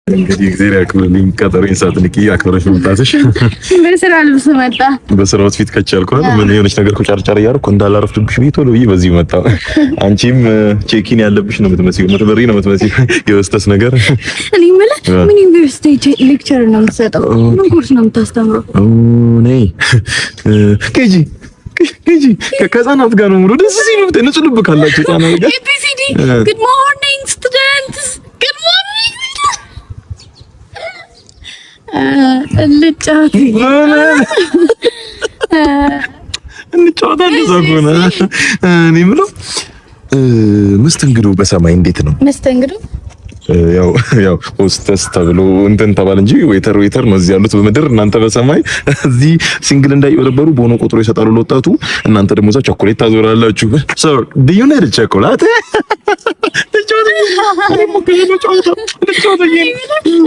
እንግዲህ እግዚአብሔር ያክብርልኝ። ቀጠሮኝ ሰዓት ንቂ አክብረሽ መምጣትሽ በስራ ልብስ መጣ። በስራው ፊት ከቻልኩ ምን የሆነች ነገር ቁጫርጫር እያደረኩ እንዳላረፍድብሽ ቤት ቶሎ ብዬ በዚህ መጣ። አንቺም ቼኪን ያለብሽ ነው የምትመስዪው፣ ምትበሪ ነው የምትመስዪው። የወስተስ ነገር እኔ ማለት ምን ዩኒቨርሲቲ ሌክቸር ነው የምትሰጠው? ምን ኮርስ ነው የምታስተምረው? ነይ ኬጂ ከህፃናት ጋር ነው ሙሉ ደስ ሲሉ ንጹህ ልብ ካላችሁ ህፃናት ጋር ኤቢሲዲ ጉድ ሞርኒንግ ስቱደንትስ ጉድ ሞርኒንግ እንጫወታለን። ዘጎና እኔ የምለው መስተንግዶ በሰማይ እንዴት ነው መስተንግዶ? ያው ሆስተስ ተብሎ እንትን ተባለ እንጂ ዌተር ነው እዚህ ያሉት በምድር። እናንተ በሰማይ እዚህ ሲንግል እንዳይበረበሩ ቦኖ ቁጥሩ ይሰጣሉ ለወጣቱ። እናንተ ደግሞ እዛ ቸኮሌት ታዞራላችሁ። ሶ ዱ ዩ ኒድ ቸኮሌት?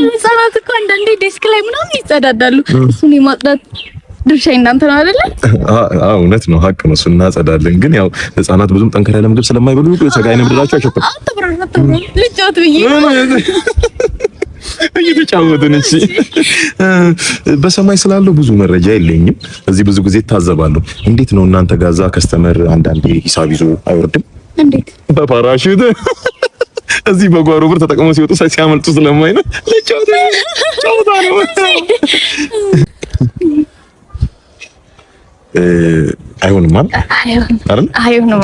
ህጻናት እኮ አንዳንዴ ዴስክ ላይ ምናምን ይጸዳዳሉ። እሱን የማጽዳት ድርሻ እናንተ ነው አይደለ? አዎ እውነት ነው፣ ሀቅ ነው። እሱን እናጸዳለን። ግን ያው ህጻናት ብዙም ጠንከር ያለ ምግብ ስለማይበሉ ሰጋይ ነው ብላችሁ አይሸፈም። ልጫወት ብዬ እየተጫወትን እሺ። በሰማይ ስላለው ብዙ መረጃ የለኝም። እዚህ ብዙ ጊዜ ታዘባለሁ። እንዴት ነው እናንተ ጋዛ ከስተመር አንዳንዴ ሂሳብ ይዞ አይወርድም? እንዴት በፓራሹት እዚህ በጓሮ ብር ተጠቅመው ሲወጡ ሲያመልጡ ስለማይ ነው። ልጫወት ጫወታ ነው አይሆንም አይደል? አይሆንም።